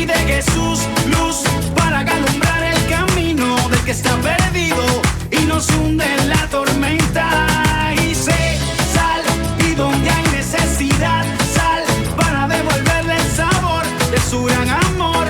y de Jesús, luz para alumbrar el camino del que está perdido y nos hunde en la tormenta. Y sé, sal, y donde hay necesidad, sal para devolverle el sabor de su gran amor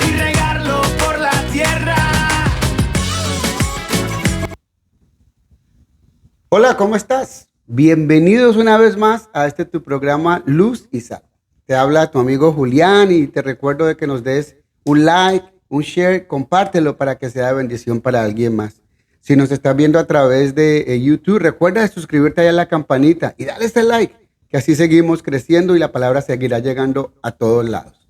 y regarlo por la tierra. Hola, ¿cómo estás? Bienvenidos una vez más a tu programa Luz y Sal. Te habla tu amigo Julián y te recuerdo de que nos des un like, un share, compártelo para que sea de bendición para alguien más. Si nos estás viendo a través de YouTube, recuerda de suscribirte ahí a la campanita y dale ese like, que así seguimos creciendo y la palabra seguirá llegando a todos lados.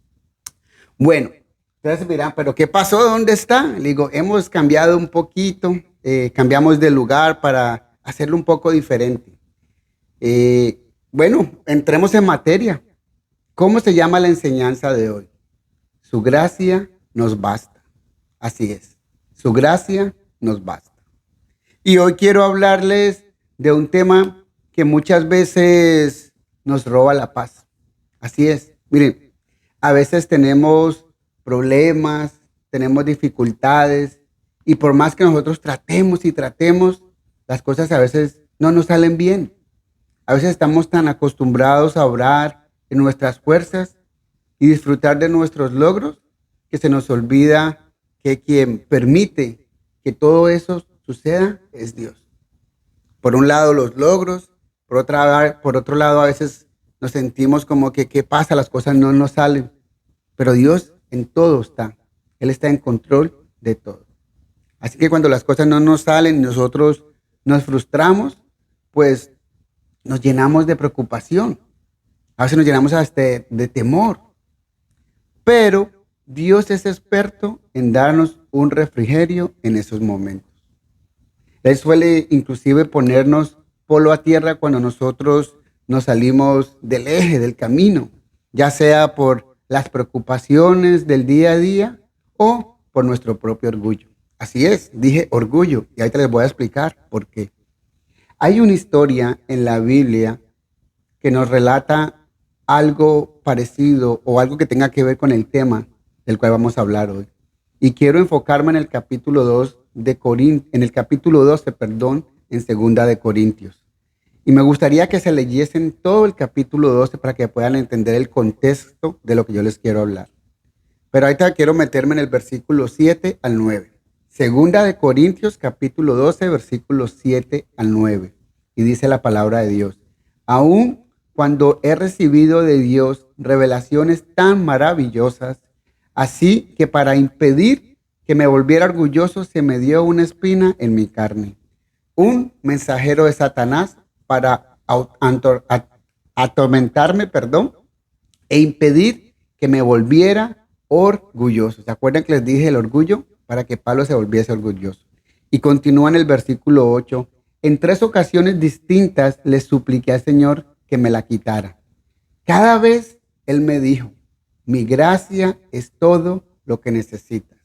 Bueno, ustedes dirán, ¿pero qué pasó? ¿Dónde está? Le digo, hemos cambiado un poquito, cambiamos de lugar para hacerlo un poco diferente. Bueno, entremos en materia. ¿Cómo se llama la enseñanza de hoy? Su gracia nos basta. Así es, su gracia nos basta. Y hoy quiero hablarles de un tema que muchas veces nos roba la paz. Así es, miren, a veces tenemos problemas, tenemos dificultades y por más que nosotros tratemos y tratemos, las cosas a veces no nos salen bien. A veces estamos tan acostumbrados a orar en nuestras fuerzas y disfrutar de nuestros logros que se nos olvida que quien permite que todo eso suceda es Dios. Por un lado los logros, por otro lado a veces nos sentimos como que ¿qué pasa? Las cosas no nos salen, pero Dios en todo está. Él está en control de todo. Así que cuando las cosas no nos salen, nosotros nos frustramos, pues nos llenamos de preocupación. A veces nos llenamos hasta de temor. Pero Dios es experto en darnos un refrigerio en esos momentos. Él suele inclusive ponernos polo a tierra cuando nosotros nos salimos del eje, del camino, ya sea por las preocupaciones del día a día o por nuestro propio orgullo. Así es, dije orgullo y ahorita les voy a explicar por qué. Hay una historia en la Biblia que nos relata algo parecido o algo que tenga que ver con el tema del cual vamos a hablar hoy. Y quiero enfocarme en el capítulo 2 en el capítulo 12, en Segunda de Corintios. Y me gustaría que se leyesen todo el capítulo 12 para que puedan entender el contexto de lo que yo les quiero hablar. Pero ahorita quiero meterme en el versículo 7 al 9. Segunda de Corintios, capítulo 12, versículos 7 al 9. Y dice la palabra de Dios: aún cuando he recibido de Dios revelaciones tan maravillosas, así que para impedir que me volviera orgulloso se me dio una espina en mi carne, un mensajero de Satanás para atormentarme, e impedir que me volviera orgulloso. ¿Se acuerdan que les dije el orgullo? Para que Pablo se volviese orgulloso. Y continúa en el versículo 8. En 3 ocasiones distintas le supliqué al Señor que me la quitara. Cada vez Él me dijo: mi gracia es todo lo que necesitas.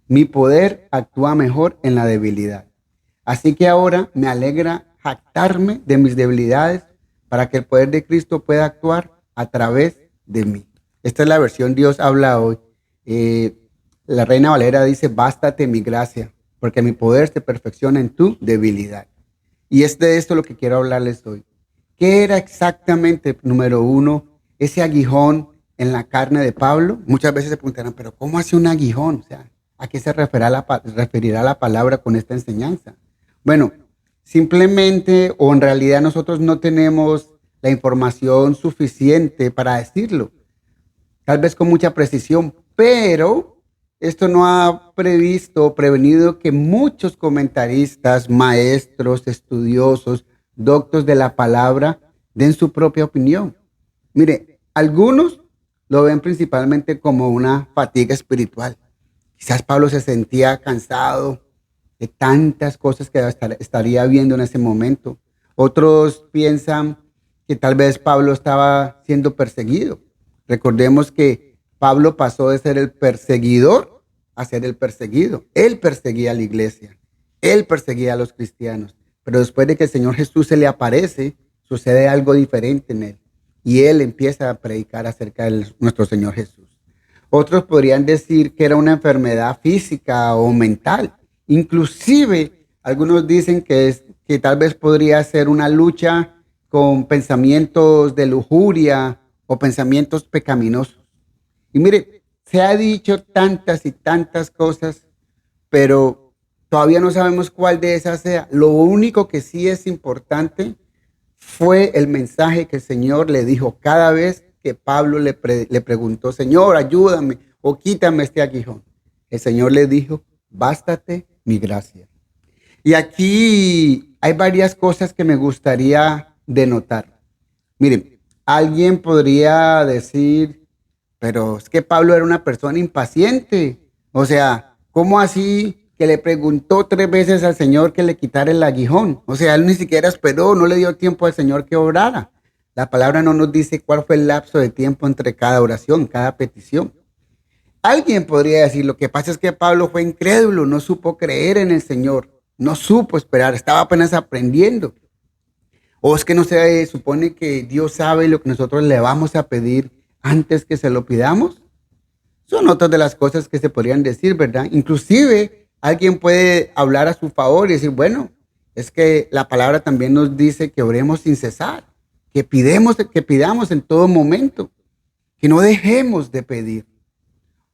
Mi poder actúa mejor en la debilidad. Así que ahora me alegra jactarme de mis debilidades para que el poder de Cristo pueda actuar a través de mí. Esta es la versión Dios habla hoy. La Reina Valera dice: bástate mi gracia, porque mi poder se perfecciona en tu debilidad. Y es de esto lo que quiero hablarles hoy. ¿Qué era exactamente, número 1, ese aguijón en la carne de Pablo? Muchas veces se preguntarán, ¿pero cómo hace un aguijón? O sea, ¿a qué se referirá la palabra con esta enseñanza? Bueno, simplemente o en realidad nosotros no tenemos la información suficiente para decirlo, tal vez con mucha precisión, pero esto no ha prevenido que muchos comentaristas, maestros, estudiosos, doctos de la palabra den su propia opinión. Mire, algunos lo ven principalmente como una fatiga espiritual. Quizás Pablo se sentía cansado de tantas cosas que estaría viendo en ese momento. Otros piensan que tal vez Pablo estaba siendo perseguido. Recordemos que Pablo pasó de ser el perseguidor a ser el perseguido. Él perseguía a la iglesia, él perseguía a los cristianos. Pero después de que el Señor Jesús se le aparece, sucede algo diferente en él. Y él empieza a predicar acerca de nuestro Señor Jesús. Otros podrían decir que era una enfermedad física o mental. Inclusive, algunos dicen que tal vez podría ser una lucha con pensamientos de lujuria o pensamientos pecaminosos. Y mire, se ha dicho tantas y tantas cosas, pero todavía no sabemos cuál de esas sea. Lo único que sí es importante fue el mensaje que el Señor le dijo cada vez que Pablo le preguntó, Señor, ayúdame o quítame este aguijón. El Señor le dijo, bástate mi gracia. Y aquí hay varias cosas que me gustaría denotar. Miren, alguien podría decir, pero es que Pablo era una persona impaciente. O sea, ¿cómo así que le preguntó 3 veces al Señor que le quitara el aguijón? O sea, él ni siquiera esperó, no le dio tiempo al Señor que obrara. La palabra no nos dice cuál fue el lapso de tiempo entre cada oración, cada petición. Alguien podría decir, lo que pasa es que Pablo fue incrédulo, no supo creer en el Señor, no supo esperar, estaba apenas aprendiendo. O es que no se supone que Dios sabe lo que nosotros le vamos a pedir antes que se lo pidamos. Son otras de las cosas que se podrían decir, ¿verdad? Inclusive alguien puede hablar a su favor y decir, bueno, es que la palabra también nos dice que oremos sin cesar, que pidamos en todo momento, que no dejemos de pedir.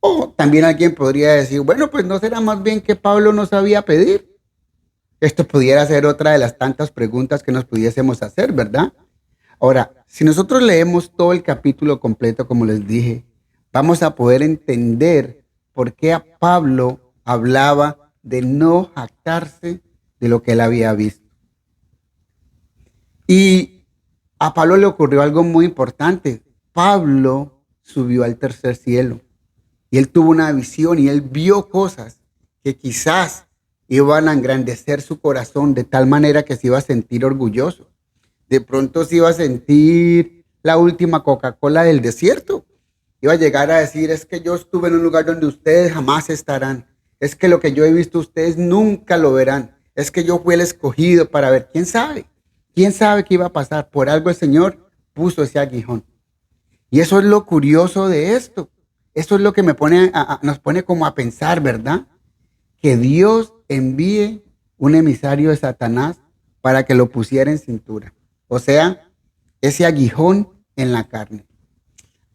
O también alguien podría decir, bueno, pues no será más bien que Pablo no sabía pedir. Esto pudiera ser otra de las tantas preguntas que nos pudiésemos hacer, ¿verdad? Ahora, si nosotros leemos todo el capítulo completo, como les dije, vamos a poder entender por qué a Pablo hablaba de no jactarse de lo que él había visto. Y a Pablo le ocurrió algo muy importante. Pablo subió al tercer cielo y él tuvo una visión y él vio cosas que quizás iban a engrandecer su corazón de tal manera que se iba a sentir orgulloso. De pronto se iba a sentir la última Coca-Cola del desierto. Iba a llegar a decir, es que yo estuve en un lugar donde ustedes jamás estarán. Es que lo que yo he visto ustedes nunca lo verán. Es que yo fui el escogido para ver. ¿Quién sabe? ¿Quién sabe qué iba a pasar? Por algo el Señor puso ese aguijón. Y eso es lo curioso de esto. Eso es lo que nos pone como a pensar, ¿verdad? Que Dios envíe un emisario de Satanás para que lo pusiera en cintura. O sea, ese aguijón en la carne.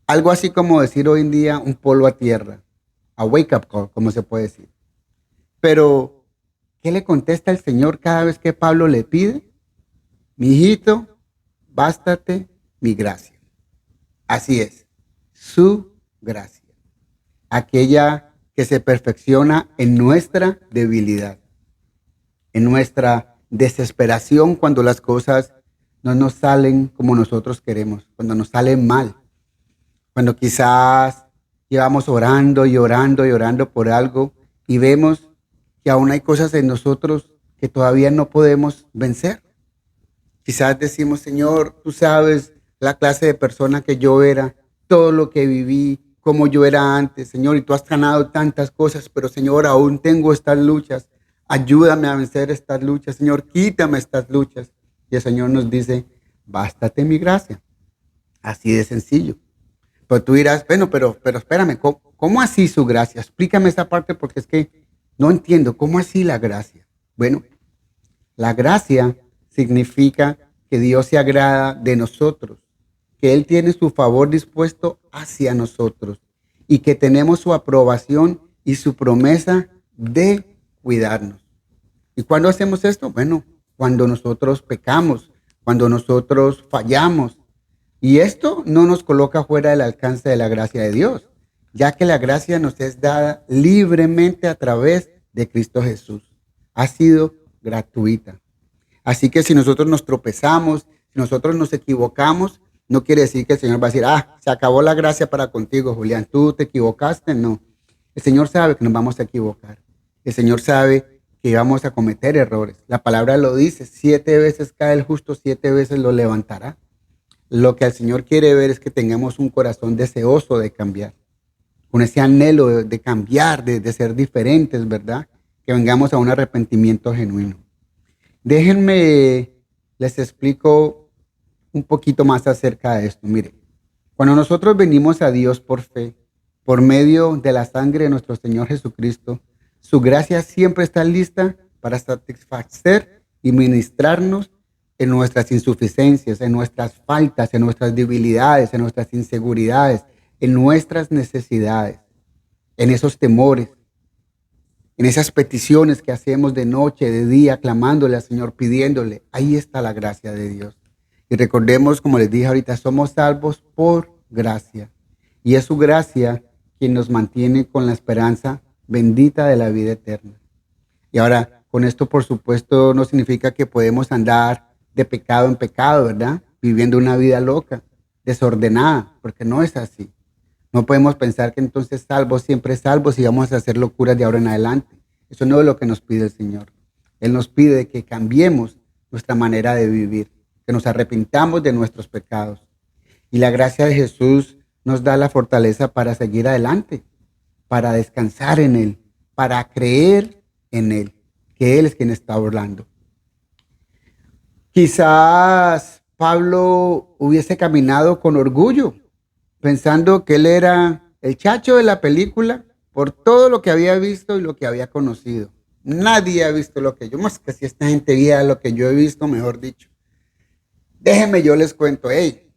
Algo así como decir hoy en día un polvo a tierra, a wake up call, como se puede decir. Pero, ¿qué le contesta el Señor cada vez que Pablo le pide? Mi hijito, bástate mi gracia. Así es, su gracia. Aquella que se perfecciona en nuestra debilidad, en nuestra desesperación cuando las cosas no nos salen como nosotros queremos, cuando nos salen mal, cuando quizás llevamos orando y orando y orando por algo y vemos que aún hay cosas en nosotros que todavía no podemos vencer. Quizás decimos, Señor, tú sabes la clase de persona que yo era, todo lo que viví, como yo era antes, Señor, y tú has ganado tantas cosas, pero Señor, aún tengo estas luchas. Ayúdame a vencer estas luchas, Señor, quítame estas luchas. Y el Señor nos dice, bástate mi gracia. Así de sencillo. Pero tú dirás, bueno, pero espérame, ¿cómo así su gracia? Explícame esa parte porque es que no entiendo, ¿cómo así la gracia? Bueno, la gracia significa que Dios se agrada de nosotros, que Él tiene su favor dispuesto hacia nosotros y que tenemos su aprobación y su promesa de cuidarnos. ¿Y cuándo hacemos esto? Bueno, cuando nosotros pecamos, cuando nosotros fallamos. Y esto no nos coloca fuera del alcance de la gracia de Dios, ya que la gracia nos es dada libremente a través de Cristo Jesús. Ha sido gratuita. Así que si nosotros nos tropezamos, si nosotros nos equivocamos, no quiere decir que el Señor va a decir, se acabó la gracia para contigo, Julián, tú te equivocaste. No, el Señor sabe que nos vamos a equivocar. El Señor sabe que vamos a cometer errores. La palabra lo dice, 7 veces cae el justo, 7 veces lo levantará. Lo que el Señor quiere ver es que tengamos un corazón deseoso de cambiar, con ese anhelo de cambiar, de ser diferentes, ¿verdad? Que vengamos a un arrepentimiento genuino. Déjenme, les explico un poquito más acerca de esto. Mire, cuando nosotros venimos a Dios por fe, por medio de la sangre de nuestro Señor Jesucristo, su gracia siempre está lista para satisfacer y ministrarnos en nuestras insuficiencias, en nuestras faltas, en nuestras debilidades, en nuestras inseguridades, en nuestras necesidades, en esos temores, en esas peticiones que hacemos de noche, de día, clamándole al Señor, pidiéndole. Ahí está la gracia de Dios. Y recordemos, como les dije ahorita, somos salvos por gracia. Y es su gracia quien nos mantiene con la esperanza bendita de la vida eterna. Y ahora, con esto, por supuesto, no significa que podemos andar de pecado en pecado, ¿verdad? Viviendo una vida loca, desordenada, porque no es así. No podemos pensar que entonces salvos, siempre salvos y vamos a hacer locuras de ahora en adelante. Eso no es lo que nos pide el Señor. Él nos pide que cambiemos nuestra manera de vivir, que nos arrepintamos de nuestros pecados. Y la gracia de Jesús nos da la fortaleza para seguir adelante, para descansar en Él, para creer en Él, que Él es quien está hablando. Quizás Pablo hubiese caminado con orgullo, pensando que él era el chacho de la película por todo lo que había visto y lo que había conocido. Nadie ha visto lo que yo, más que si esta gente viera lo que yo he visto, mejor dicho. Déjenme, yo les cuento, hey,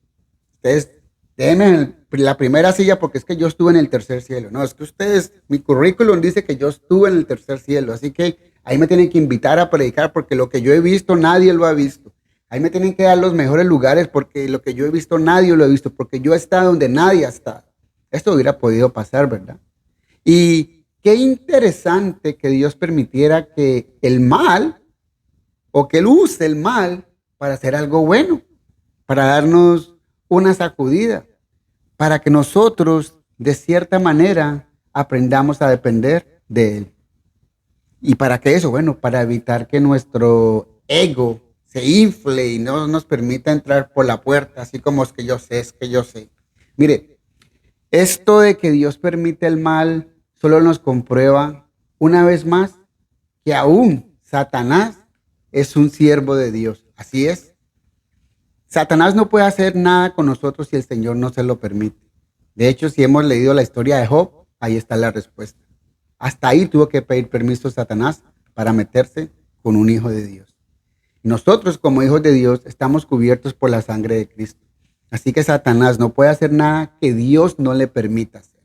ustedes, déjenme la primera silla porque es que yo estuve en el tercer cielo. No, es que ustedes, mi currículum dice que yo estuve en el tercer cielo, así que ahí me tienen que invitar a predicar porque lo que yo he visto, nadie lo ha visto. Ahí me tienen que dar los mejores lugares porque lo que yo he visto, nadie lo ha visto, porque yo he estado donde nadie ha estado. Esto hubiera podido pasar, ¿verdad? Y qué interesante que Dios permitiera que el mal, o que Él use el mal para hacer algo bueno, para darnos una sacudida, para que nosotros, de cierta manera, aprendamos a depender de Él. ¿Y para qué eso? Bueno, para evitar que nuestro ego se infle y no nos permita entrar por la puerta, así como es que yo sé, es que yo sé. Mire, esto de que Dios permite el mal solo nos comprueba una vez más que aún Satanás es un siervo de Dios. Así es. Satanás no puede hacer nada con nosotros si el Señor no se lo permite. De hecho, si hemos leído la historia de Job, ahí está la respuesta. Hasta ahí tuvo que pedir permiso Satanás para meterse con un hijo de Dios. Nosotros, como hijos de Dios, estamos cubiertos por la sangre de Cristo. Así que Satanás no puede hacer nada que Dios no le permita hacer.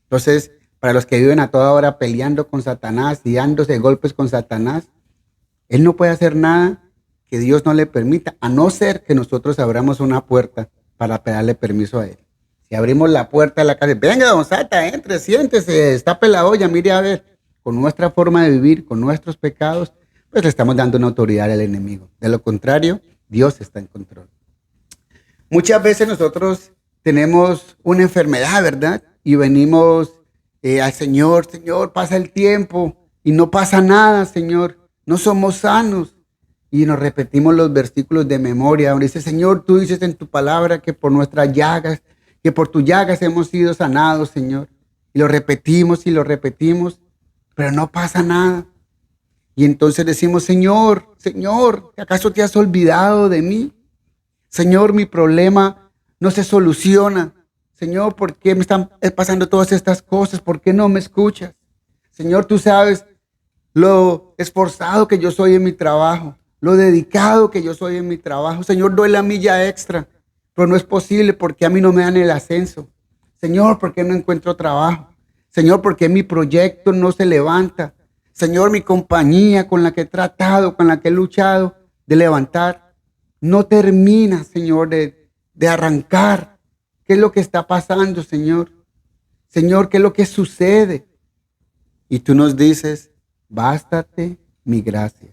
Entonces, para los que viven a toda hora peleando con Satanás y dándose golpes con Satanás, él no puede hacer nada que Dios no le permita, a no ser que nosotros abramos una puerta para pedirle permiso a él. Si abrimos la puerta de la casa, venga, don Sata, entre, siéntese, destape la olla, mire a ver, con nuestra forma de vivir, con nuestros pecados, pues le estamos dando una autoridad al enemigo. De lo contrario, Dios está en control. Muchas veces nosotros tenemos una enfermedad, ¿verdad? Y venimos al Señor, Señor, pasa el tiempo y no pasa nada, Señor. No somos sanos. Y nos repetimos los versículos de memoria, donde dice, Señor, tú dices en tu palabra que por nuestras llagas, que por tus llagas hemos sido sanados, Señor. Y lo repetimos, pero no pasa nada. Y entonces decimos, Señor, ¿acaso te has olvidado de mí? Señor, mi problema no se soluciona. Señor, ¿por qué me están pasando todas estas cosas? ¿Por qué no me escuchas? Señor, tú sabes lo esforzado que yo soy en mi trabajo, lo dedicado que yo soy en mi trabajo. Señor, doy la milla extra, pero no es posible porque a mí no me dan el ascenso. Señor, ¿por qué no encuentro trabajo? Señor, ¿por qué mi proyecto no se levanta? Señor, mi compañía con la que he tratado, con la que he luchado de levantar, no termina, Señor, de arrancar. ¿Qué es lo que está pasando, Señor? Señor, ¿qué es lo que sucede? Y tú nos dices, bástate mi gracia.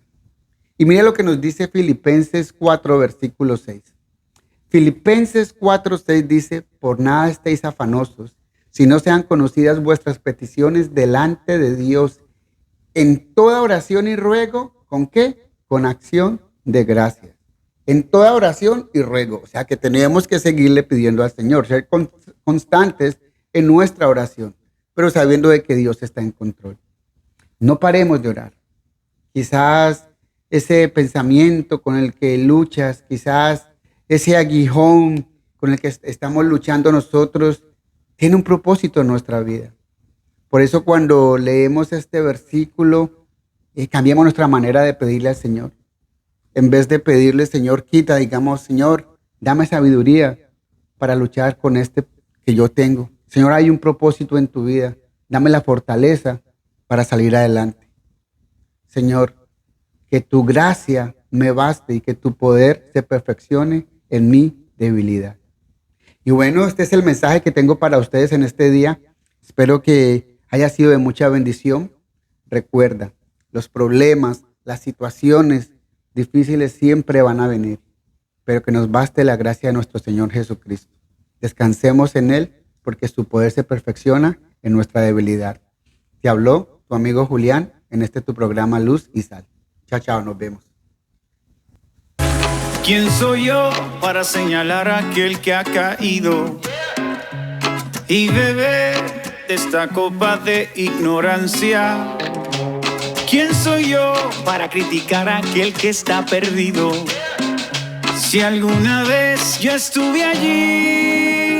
Y mira lo que nos dice Filipenses 4, versículo 6. Filipenses 4, 6 dice, por nada estéis afanosos, si no sean conocidas vuestras peticiones delante de Dios, en toda oración y ruego, ¿con qué? Con acción de gracias. En toda oración y ruego. O sea que tenemos que seguirle pidiendo al Señor, ser constantes en nuestra oración, pero sabiendo de que Dios está en control. No paremos de orar. Quizás ese pensamiento con el que luchas, quizás ese aguijón con el que estamos luchando nosotros, tiene un propósito en nuestra vida. Por eso cuando leemos este versículo, cambiamos nuestra manera de pedirle al Señor. En vez de pedirle, Señor, quita, digamos, Señor, dame sabiduría para luchar con este que yo tengo. Señor, hay un propósito en tu vida. Dame la fortaleza para salir adelante. Señor, que tu gracia me baste y que tu poder se perfeccione en mi debilidad. Y bueno, este es el mensaje que tengo para ustedes en este día. Espero que haya sido de mucha bendición. Recuerda, los problemas, las situaciones difíciles siempre van a venir, pero que nos baste la gracia de nuestro Señor Jesucristo. Descansemos en Él porque su poder se perfecciona en nuestra debilidad. Te habló tu amigo Julián en este tu programa Luz y Sal. Chao, chao, nos vemos. ¿Quién soy yo para señalar a aquel que ha caído y beber de esta copa de ignorancia? ¿Quién soy yo para criticar a aquel que está perdido? Si alguna vez yo estuve allí.